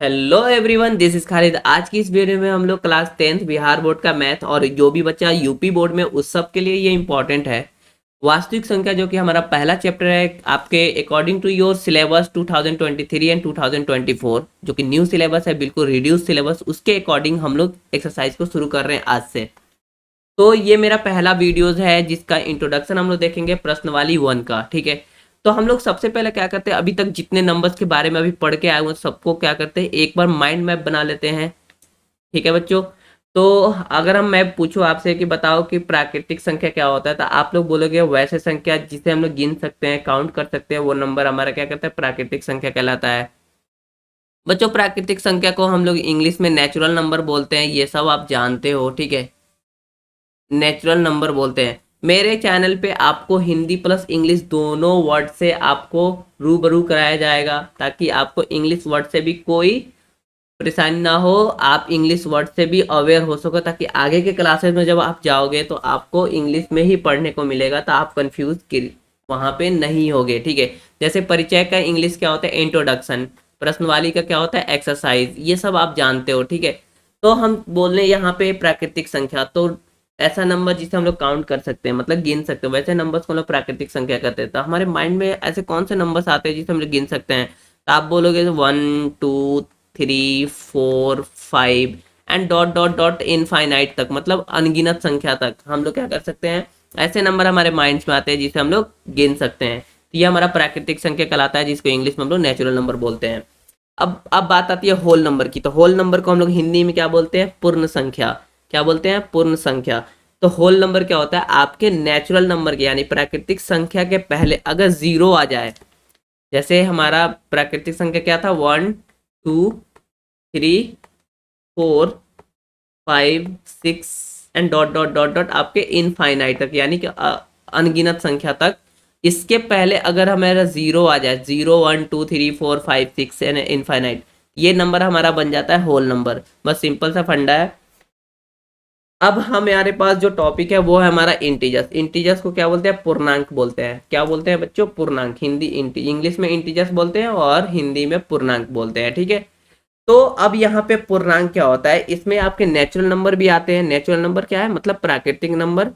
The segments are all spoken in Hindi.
Hello everyone, this is Khalid. आज की इस वीडियो में हम लोग क्लास 10th बिहार बोर्ड का मैथ और जो भी बच्चा यूपी बोर्ड में उस सब के लिए ये इंपॉर्टेंट है। वास्तविक संख्या जो कि हमारा पहला चैप्टर है आपके according to your syllabus 2023 and 2024, जो कि न्यू सिलेबस है, बिल्कुल रिड्यूस सिलेबस, उसके अकॉर्डिंग हम लोग एक्सरसाइज को शुरू कर रहे हैं आज से। तो ये मेरा पहला वीडियोस है जिसका इंट्रोडक्शन हम लोग देखेंगे प्रश्न वाली 1 का। ठीक है, तो हम लोग सबसे पहले क्या करते हैं, अभी तक जितने नंबर्स के बारे में अभी पढ़ के आए हुए हैं सबको क्या करते हैं, एक बार माइंड मैप बना लेते हैं। ठीक है बच्चों। तो अगर हम मैं पूछूं आपसे कि बताओ कि प्राकृतिक संख्या क्या होता है, तो आप लोग बोलोगे वैसे संख्या जिसे हम लोग गिन सकते हैं, काउंट कर सकते हैं, वो नंबर हमारा क्या कहता है, प्राकृतिक संख्या कहलाता है। बच्चों, प्राकृतिक संख्या को हम लोग इंग्लिश में नेचुरल नंबर बोलते हैं, ये सब आप जानते हो। ठीक है, नेचुरल नंबर बोलते हैं। मेरे चैनल पे आपको हिंदी प्लस इंग्लिश दोनों वर्ड से आपको रूबरू कराया जाएगा, ताकि आपको इंग्लिश वर्ड से भी कोई परेशानी ना हो, आप इंग्लिश वर्ड से भी अवेयर हो सको, ताकि आगे के क्लासेस में जब आप जाओगे तो आपको इंग्लिश में ही पढ़ने को मिलेगा, तो आप कंफ्यूज वहाँ पे नहीं होगे। ठीक है, जैसे परिचय का इंग्लिश क्या होता है, इंट्रोडक्शन। प्रश्नवाली का क्या होता है, एक्सरसाइज। ये सब आप जानते हो। ठीक है, तो हम बोल रहे हैं यहाँ पे प्राकृतिक संख्या, तो ऐसा नंबर जिसे हम लोग काउंट कर सकते हैं, मतलब गिन सकते हैं, वैसे नंबर्स को हम लोग प्राकृतिक संख्या कहते हैं। तो हमारे माइंड में ऐसे कौन से नंबर्स आते हैं जिसे हम लोग गिन सकते हैं, तो आप बोलोगे 1 2 3 4 5 and dot dot dot infinite तक, मतलब अनगिनत संख्या तक हम लोग क्या कर सकते हैं, ऐसे नंबर हमारे माइंड्स में आते हैं जिसे हम लोग गिन सकते हैं। तो ये हमारा प्राकृतिक संख्या कहलाता है, जिसको इंग्लिश में हम लोग नेचुरल नंबर बोलते हैं। अब बात आती है होल नंबर की। तो होल नंबर को हम लोग हिंदी में क्या बोलते हैं, पूर्ण संख्या। क्या बोलते हैं, पूर्ण संख्या। तो होल नंबर क्या होता है, आपके नेचुरल नंबर के यानी प्राकृतिक संख्या के पहले अगर जीरो आ जाए, जैसे हमारा प्राकृतिक संख्या क्या था, 1 2 3 4 5 6 and dot dot dot dot आपके इनफाइनाइट तक, यानी कि अनगिनत संख्या तक। इसके पहले अगर हमारा जीरो आ जाए, 0 1 2 3 4 5 6 एंड इनफाइनाइट, ये नंबर हमारा बन जाता है होल नंबर। बस सिंपल सा फंडा है। अब हमारे पास जो टॉपिक है वो है हमारा इंटीजर्स। इंटीजर्स को क्या बोलते हैं, पूर्णांक बोलते हैं। क्या बोलते हैं बच्चों, पूर्णांक। हिंदी इंग्लिश में इंटीजर्स बोलते हैं और हिंदी में पूर्णांक बोलते हैं। ठीक है, तो अब यहाँ पे पूर्णांक क्या होता है, इसमें आपके नेचुरल नंबर भी आते हैं। नेचुरल नंबर क्या है, मतलब प्राकृतिक नंबर,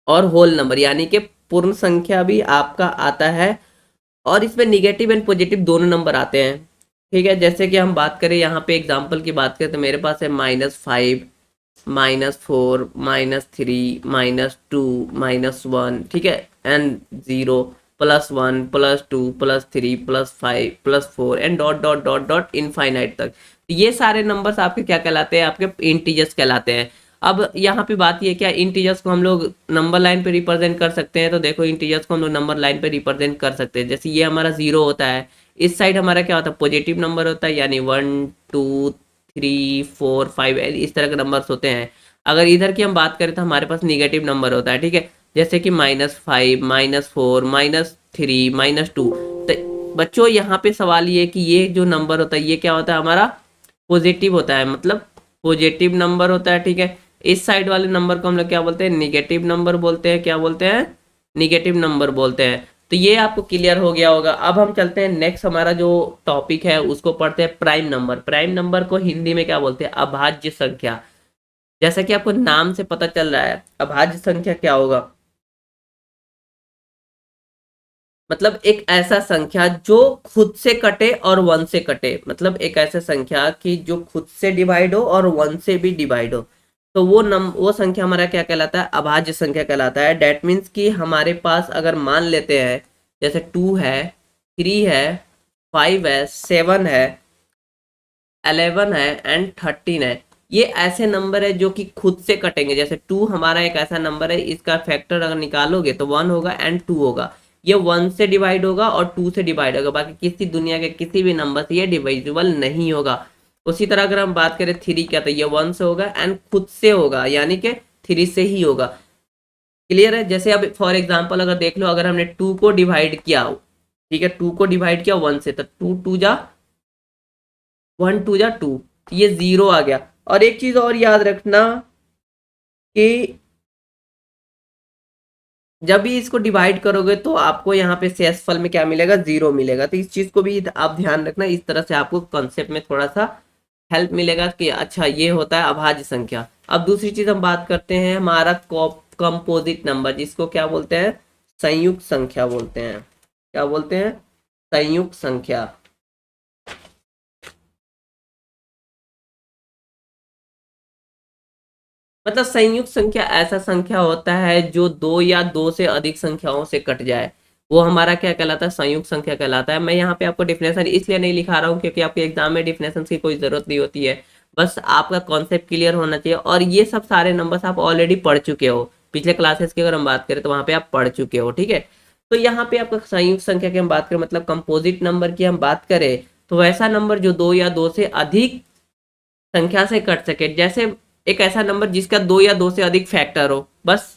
और होल नंबर यानी कि पूर्ण संख्या भी आपका आता है। और इसमें निगेटिव एंड पॉजिटिव दोनों नंबर आते हैं। ठीक है, जैसे कि हम बात करें यहाँ पे एग्जाम्पल की बात करें, तो मेरे पास है -5 -4 -3 -2 -1। ठीक है, and 0 +1 +2 +3 +5 +4 and dot dot dot dot infinite तक। ये सारे नंबर्स आपके क्या कहलाते हैं, आपके इंटीजर्स कहलाते हैं। अब यहाँ पे बात ये क्या, इंटीजर्स को हम लोग नंबर लाइन पे रिप्रेजेंट कर सकते हैं। तो देखो, इंटीजर्स को हम लोग नंबर लाइन पे रिप्रेजेंट कर सकते हैं। जैसे ये हमारा 0 होता है, इस साइड हमारा क्या होता है, पॉजिटिव नंबर होता है, यानी 1 2 3 4 5 इस तरह के नंबर्स होते हैं। अगर इधर की हम बात करें तो हमारे पास निगेटिव नंबर होता है। ठीक है, जैसे कि -5 -4 -3 -2। तो बच्चों यहाँ पे सवाल ये है कि ये जो नंबर होता है ये क्या होता है, हमारा पॉजिटिव होता है, मतलब पॉजिटिव नंबर होता है। ठीक है, इस साइड वाले नंबर को हम लोग क्या बोलते हैं, निगेटिव नंबर बोलते हैं। क्या बोलते हैं, निगेटिव नंबर बोलते हैं। तो ये आपको क्लियर हो गया होगा। अब हम चलते हैं नेक्स्ट, हमारा जो टॉपिक है उसको पढ़ते हैं, प्राइम नंबर। प्राइम नंबर को हिंदी में क्या बोलते हैं, अभाज्य संख्या। जैसा कि आपको नाम से पता चल रहा है, अभाज्य संख्या क्या होगा, मतलब एक ऐसा संख्या जो खुद से कटे और वन से कटे, मतलब एक ऐसा संख्या कि जो खुद से डिवाइड हो और वन से भी डिवाइड हो। तो वो संख्या हमारा क्या कहलाता है, अभाज्य संख्या कहलाता है। डेट मीन्स कि हमारे पास अगर मान लेते हैं, जैसे 2 है, 3 है, 5 है, 7 है, 11 है एंड 13 है, ये ऐसे नंबर है जो कि खुद से कटेंगे। जैसे 2 हमारा एक ऐसा नंबर है, इसका फैक्टर अगर निकालोगे तो 1 होगा एंड 2 होगा। ये 1 से डिवाइड होगा और 2 से डिवाइड होगा, बाकी किसी दुनिया के किसी भी नंबर से ये डिविजिबल नहीं होगा। उसी तरह अगर हम बात करें 3 क्या, तो ये 1 से होगा एंड खुद से होगा, यानी कि 3 से ही होगा। क्लियर है। जैसे अब फॉर एग्जाम्पल अगर देख लो, अगर हमने 2 को डिवाइड किया, ठीक है, 2 को डिवाइड किया 1 से, तो 2 2 जा 1 2 जा 2, ये 0 आ गया। और एक चीज और याद रखना कि जब भी इसको डिवाइड करोगे तो आपको यहाँ पे शेषफल में क्या मिलेगा, 0 मिलेगा। तो इस चीज को भी आप ध्यान रखना, इस तरह से आपको कॉन्सेप्ट में थोड़ा सा हेल्प मिलेगा कि अच्छा ये होता है अभाज्य संख्या। अब दूसरी चीज हम बात करते हैं हमारा कंपोजिट नंबर, जिसको क्या बोलते हैं, संयुक्त संख्या बोलते हैं। क्या बोलते हैं, संयुक्त संख्या। मतलब संयुक्त संख्या ऐसा संख्या होता है जो दो या दो से अधिक संख्याओं से कट जाए, वो हमारा क्या कहलाता है, संयुक्त संख्या कहलाता है। मैं यहाँ पे आपको डिफिनेशन इसलिए नहीं लिखा रहा हूँ क्योंकि आपके एग्जाम में डिफिनेशन की कोई जरूरत नहीं होती है, बस आपका कॉन्सेप्ट क्लियर होना चाहिए। और ये सब सारे नंबर्स आप ऑलरेडी पढ़ चुके हो, पिछले क्लासेस की अगर हम बात करें तो वहाँ पे आप पढ़ चुके हो, ठीक है। तो यहाँ पे आपका संयुक्त संख्या की हम बात करें, मतलब कंपोजिट नंबर की हम बात करें, तो वैसा नंबर जो दो या दो से अधिक संख्या से कट सके। जैसे एक ऐसा नंबर जिसका दो या दो से अधिक फैक्टर हो, बस।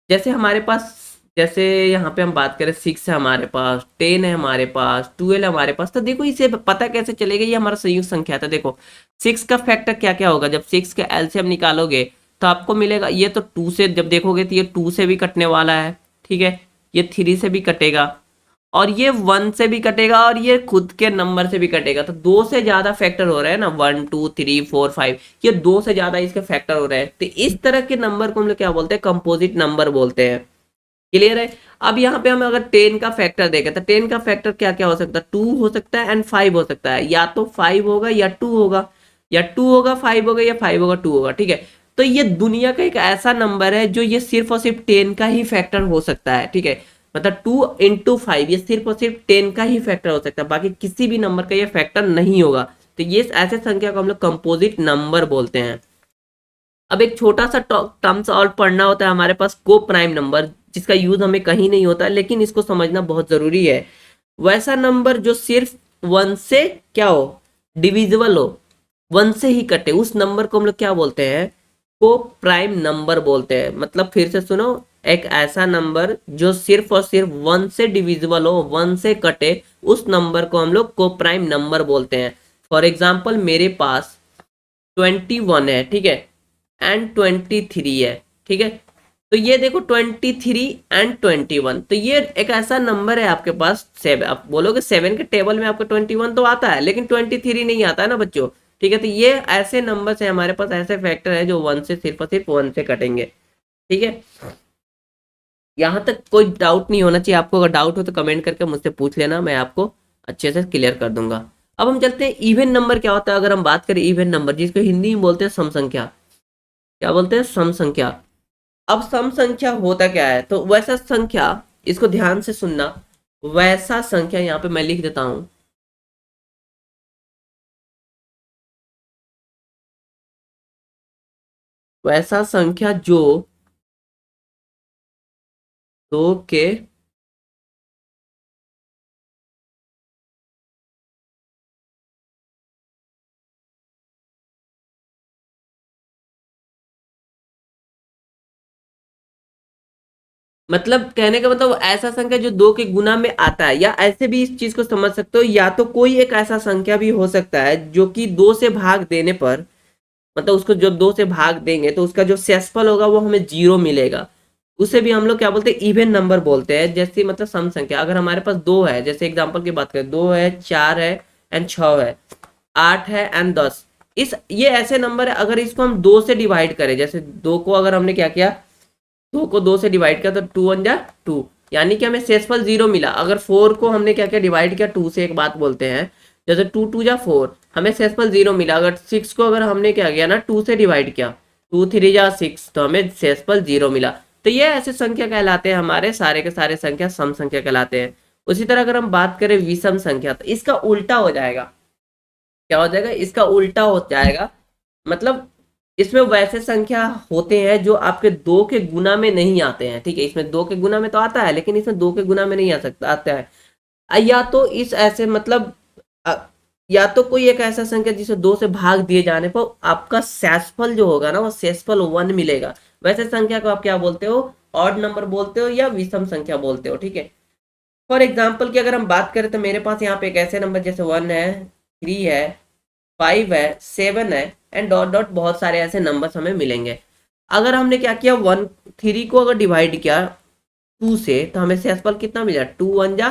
जैसे हमारे पास, जैसे यहाँ पे हम बात करें 6 है हमारे पास, 10 है हमारे पास, 12 है हमारे पास, तो देखो इसे पता कैसे चलेगा ये हमारा संयुक्त संख्या था। देखो 6 का फैक्टर क्या क्या होगा, जब 6 का एलसीएम निकालोगे तो आपको मिलेगा, ये तो 2 से जब देखोगे तो ये 2 से भी कटने वाला है, ठीक है, ये 3 से भी कटेगा, और ये 1 से भी कटेगा, और ये खुद के नंबर से भी कटेगा। तो दो से ज्यादा फैक्टर हो रहे हैं ना, 1 2 3 4 5, ये दो से ज्यादा इसके फैक्टर हो रहे हैं। तो इस तरह के नंबर को हम लोग क्या बोलते हैं, कंपोजिट नंबर बोलते हैं। क्लियर है। अब यहाँ पे हम अगर 10 का फैक्टर देखें तो 10 का फैक्टर क्या क्या हो सकता है, 2 हो सकता है एंड 5 हो सकता है, या तो 5 होगा या 2 होगा, या 2 होगा 5 होगा, या 5 होगा 2 होगा, ठीक है। तो ये दुनिया का एक ऐसा नंबर है जो ये सिर्फ और सिर्फ 10 का ही फैक्टर हो सकता है, ठीक है। मतलब 2 × 5 ये सिर्फ और सिर्फ 10 का ही फैक्टर हो सकता है, बाकी किसी भी नंबर का ये फैक्टर नहीं होगा। तो ये ऐसे संख्या को हम लोग कंपोजिट नंबर बोलते हैं। अब एक छोटा सा टर्म्स और पढ़ना होता है हमारे पास, को प्राइम नंबर, जिसका यूज हमें कहीं नहीं होता लेकिन इसको समझना बहुत जरूरी है। वैसा नंबर जो सिर्फ 1 से क्या हो, डिविजिबल हो, 1 से ही कटे, उस नंबर को हम लोग क्या बोलते हैं, को प्राइम नंबर बोलते हैं। मतलब फिर से सुनो, एक ऐसा नंबर जो सिर्फ और सिर्फ 1 से डिविजिबल हो, 1 से कटे, उस नंबर को हम लोग को प्राइम नंबर बोलते हैं। फॉर एग्जाम्पल मेरे पास 21 है, ठीक है, एंड 23 है, ठीक है। तो ये देखो 23 एंड 21, तो ये एक ऐसा नंबर है आपके पास, 7, आप बोलोगे 7 के टेबल में आपका 21 तो आता है लेकिन 23 नहीं आता है ना बच्चों, ठीक है। तो ये ऐसे नंबर है हमारे पास, ऐसे फैक्टर है जो 1 से सिर्फ और सिर्फ 1 से कटेंगे, ठीक है। यहाँ तक कोई डाउट नहीं होना चाहिए आपको, अगर डाउट हो तो कमेंट करके मुझसे पूछ लेना, मैं आपको अच्छे से क्लियर कर दूंगा। अब हम चलते हैं इवन नंबर क्या होता है। अगर हम बात करें इवन नंबर, जिसको हिंदी में बोलते हैं सम संख्या, क्या बोलते हैं, सम संख्या। अब सम संख्या होता क्या है, तो वैसा संख्या, इसको ध्यान से सुनना, वैसा संख्या यहाँ पे मैं लिख देता हूं, वैसा संख्या जो दो के मतलब कहने का मतलब ऐसा संख्या जो दो के गुना में आता है, या ऐसे भी इस चीज को समझ सकते हो, या तो कोई एक ऐसा संख्या भी हो सकता है जो कि दो से भाग देने पर, मतलब उसको जब दो से भाग देंगे तो उसका जो शेषफल होगा वो हमें 0 मिलेगा, उसे भी हम लोग क्या बोलते हैं, इवन नंबर बोलते हैं। जैसे मतलब सम संख्या, अगर हमारे पास दो है, जैसे एग्जांपल की बात करें, 2 है, 4 है एंड 6 है, 8 है एंड 10, इस ये ऐसे नंबर है, अगर इसको हम दो से डिवाइड करें, जैसे दो को अगर हमने क्या किया, दो को दो से डिवाइड किया तो 2 1 जा 2, यानी कि हमें शेषफल 0 मिला। अगर 4 को हमने क्या किया, डिवाइड किया 2 से, एक बात बोलते हैं, जैसे 2 2 जा 4, हमें शेषफल 0 मिला। अगर 6 को अगर हमने क्या किया ना, 2 से डिवाइड किया, 2 3 जा 6, तो हमें शेषफल 0 मिला। तो ये ऐसे संख्या कहलाते हैं, हमारे सारे के सारे संख्या सम संख्या कहलाते हैं। उसी तरह अगर हम बात करें विषम संख्या, तो इसका उल्टा हो जाएगा। क्या हो जाएगा, इसका उल्टा हो जाएगा। मतलब इसमें वैसे संख्या होते हैं जो आपके दो के गुना में नहीं आते हैं, ठीक है। इसमें दो के गुना में तो आता है लेकिन इसमें दो के गुना में नहीं आ सकता, आता है। या तो इस ऐसे मतलब अ, या तो कोई एक ऐसा संख्या जिसे दो से भाग दिए जाने पर आपका शेषफल जो होगा ना, वो शेषफल 1 मिलेगा, वैसे संख्या को आप क्या बोलते हो, ऑड नंबर बोलते हो या विषम संख्या बोलते हो, ठीक है। फॉर एग्जाम्पल की अगर हम बात करें तो मेरे पास यहाँ पे एक ऐसे नंबर जैसे 1 है, 3 है, 5 है, 7 है एंड डॉट डॉट बहुत सारे ऐसे नंबर्स हमें मिलेंगे। अगर हमने क्या किया, 1 3 को अगर डिवाइड किया 2 से, तो हमें शेषफल कितना मिला, 2 1 जा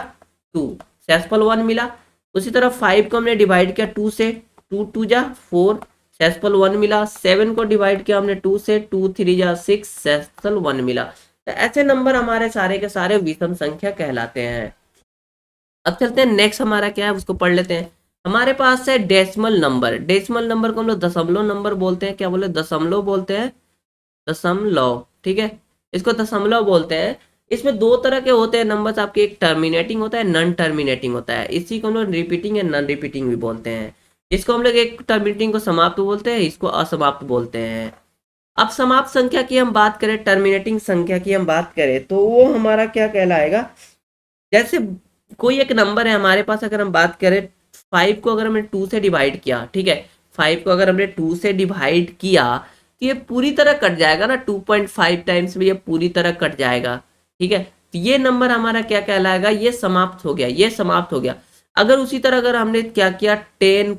2, शेषफल 1 मिला। उसी तरह 5 को हमने डिवाइड किया 2 से, 2 2 जा 4, शेषफल 1 मिला। 7 को डिवाइड किया हमने 2 से, 2 3 जा 6, शेषफल 1 मिला। तो ऐसे नंबर हमारे सारे के सारे विषम संख्या कहलाते हैं। अब चलते हैं नेक्स्ट, हमारा क्या है उसको पढ़ लेते हैं। हमारे पास है डेसिमल नंबर। डेसिमल नंबर को हम लोग दशमलव नंबर बोलते हैं। क्या बोले, दशमलव बोलते हैं, दशमलव, ठीक है, इसको दशमलव बोलते हैं। इसमें दो तरह के होते हैं नंबर्स आपके, एक टर्मिनेटिंग होता है, नॉन टर्मिनेटिंग होता है। इसी को हम लोग रिपीटिंग या नॉन रिपीटिंग भी बोलते हैं। इसको हम लोग एक टर्मिनेटिंग को समाप्त बोलते हैं, इसको असमाप्त बोलते हैं। अब समाप्त संख्या की हम बात करें, टर्मिनेटिंग संख्या की हम बात करें, तो वो हमारा क्या कहलाएगा, जैसे कोई एक नंबर है हमारे पास, अगर हम बात करें 5 को अगर हमने 2 से डिवाइड किया, ठीक है, 5 को अगर हमने 2 से डिवाइड किया तो ये पूरी तरह कट जाएगा ना, 2.5 टाइम्स में ये पूरी तरह कट जाएगा, ठीक है। तो ये नंबर हमारा क्या कहलाएगा, ये समाप्त हो गया, ये समाप्त हो गया। अगर उसी तरह अगर हमने क्या किया, 10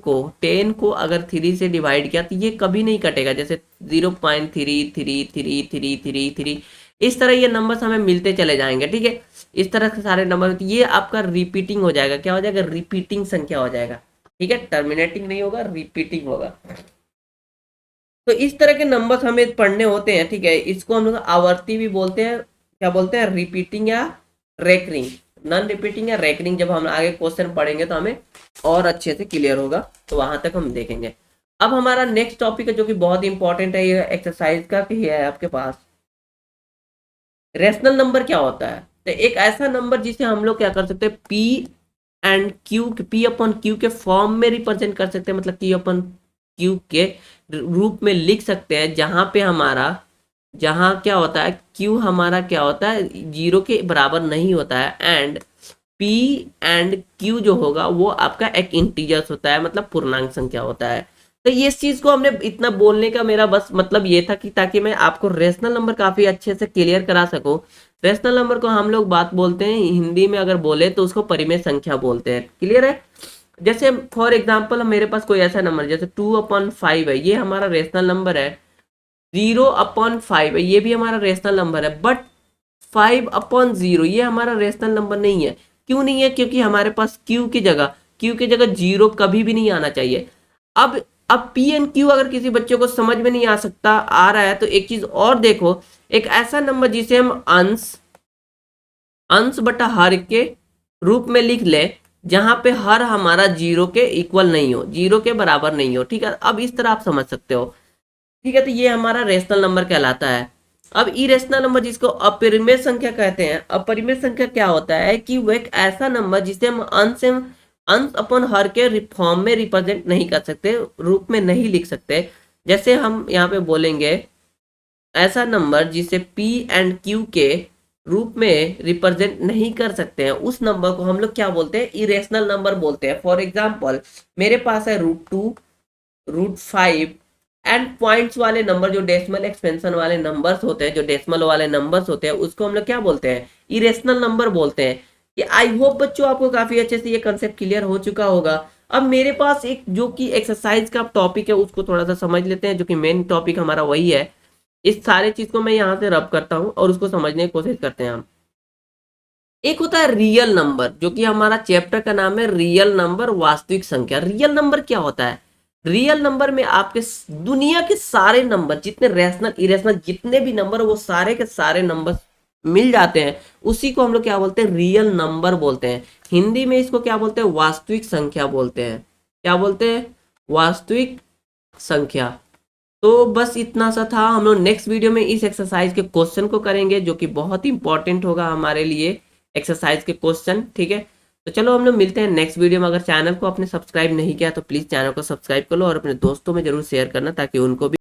को अगर 3 से डिवाइड किया तो ये कभी नहीं कटेगा, जैसे 0.333333, इस तरह ये नंबर्स हमें मिलते चले जाएंगे, ठीक है। इस तरह से सारे नंबर, ये आपका रिपीटिंग हो जाएगा, क्या हो जाएगा, रिपीटिंग संख्या हो जाएगा, ठीक है, टर्मिनेटिंग नहीं होगा, रिपीटिंग होगा। तो इस तरह के नंबर्स हमें पढ़ने होते हैं, ठीक है। इसको हम लोग आवर्ती भी बोलते हैं, क्या बोलते हैं, रिपीटिंग या रेकरिंग, नॉन रिपीटिंग या रेकरिंग। जब हम आगे क्वेश्चन पढ़ेंगे तो हमें और अच्छे से क्लियर होगा, तो वहां तक हम देखेंगे। अब हमारा नेक्स्ट टॉपिक है जो कि बहुत इंपॉर्टेंट है, ये एक्सरसाइज का ही है आपके पास। रेशनल नंबर क्या होता है, तो एक ऐसा नंबर जिसे हम लोग क्या कर सकते हैं, P and Q, P upon Q के फॉर्म में रिप्रेजेंट कर सकते हैं, मतलब पी अपॉन क्यू के रूप में लिख सकते हैं, जहां पे हमारा, जहां क्या होता है, क्यू हमारा क्या होता है, 0 के बराबर नहीं होता है, एंड पी एंड क्यू जो होगा वो आपका एक इंटीजर्स होता है, मतलब पूर्णांक संख्या होता है। तो ये इस चीज को हमने इतना बोलने का मेरा बस मतलब ये था कि ताकि मैं आपको रेशनल नंबर काफी अच्छे से क्लियर करा सकूं। रेशनल नंबर को हम लोग बात बोलते हैं, हिंदी में अगर बोले तो उसको परिमेय संख्या बोलते हैं, क्लियर है। जैसे फॉर एग्जाम्पल मेरे पास कोई ऐसा नंबर जैसे 2/5 है, ये हमारा रेशनल नंबर है। 0/5 है, ये भी हमारा रेशनल नंबर है, बट 5/0 ये हमारा रेशनल नंबर नहीं है। क्यों नहीं है, क्योंकि हमारे पास क्यू की जगह 0 कभी भी नहीं आना चाहिए। अब पी एंड क्यू अगर किसी बच्चे को समझ में नहीं आ रहा है, तो एक चीज और देखो, एक ऐसा नंबर जिसे हम अंश बटा हर के रूप में लिख ले, जहां पे हर हमारा 0 के इक्वल नहीं हो, 0 के बराबर नहीं हो, ठीक है। अब इस तरह आप समझ सकते हो, ठीक है। तो ये हमारा रेशनल नंबर कहलाता है। अब इरेशनल नंबर जिसको अपरिमेय संख्या कहते हैं, अपरिमेय संख्या क्या होता है कि वो एक ऐसा नंबर जिसे हम अंश अपन हर के फॉर्म में रिप्रेजेंट नहीं कर सकते, रूप में नहीं लिख सकते। जैसे हम यहाँ पे बोलेंगे ऐसा नंबर जिसे पी एंड क्यू के रूप में रिप्रेजेंट नहीं कर सकते हैं, उस नंबर को हम लोग क्या बोलते हैं, इरेशनल नंबर बोलते हैं। फॉर एग्जाम्पल मेरे पास है √2, √5 एंड पॉइंट्स वाले नंबर, जो डेसिमल एक्सपेंशन वाले नंबर्स होते हैं, जो डेसिमल वाले नंबर्स होते हैं, उसको हम लोग क्या बोलते हैं, इरेशनल नंबर बोलते हैं। कि आई होप बच्चों आपको काफी अच्छे से ये कंसेप्ट क्लियर हो चुका होगा। अब मेरे पास एक जो कि एक्सरसाइज का टॉपिक है उसको थोड़ा सा समझ लेते हैं, जो कि मेन टॉपिक हमारा वही है। इस सारे चीज को मैं यहाँ से रब करता हूँ और उसको समझने की कोशिश करते हैं हम। एक होता है रियल नंबर, जो कि हमारा चैप्टर का नाम है रियल नंबर, वास्तविक संख्या। रियल नंबर क्या होता है, रियल नंबर में आपके दुनिया के सारे नंबर, जितने रैशनल इरेशनल जितने भी नंबर, वो सारे के सारे नंबर मिल जाते हैं, उसी को हम लोग क्या बोलते हैं, रियल नंबर बोलते हैं। हिंदी में इसको क्या बोलते हैं, वास्तविक संख्या बोलते हैं। क्या बोलते हैं, वास्तविक संख्या। तो बस इतना सा था। हम लोग नेक्स्ट वीडियो में इस एक्सरसाइज के क्वेश्चन को करेंगे, जो कि बहुत इंपॉर्टेंट होगा हमारे लिए, एक्सरसाइज के क्वेश्चन, ठीक है। तो चलो हम लोग मिलते हैं नेक्स्ट वीडियो में। अगर चैनल को आपने सब्सक्राइब नहीं किया तो प्लीज़ चैनल को सब्सक्राइब कर लो और अपने दोस्तों में जरूर शेयर करना, ताकि उनको भी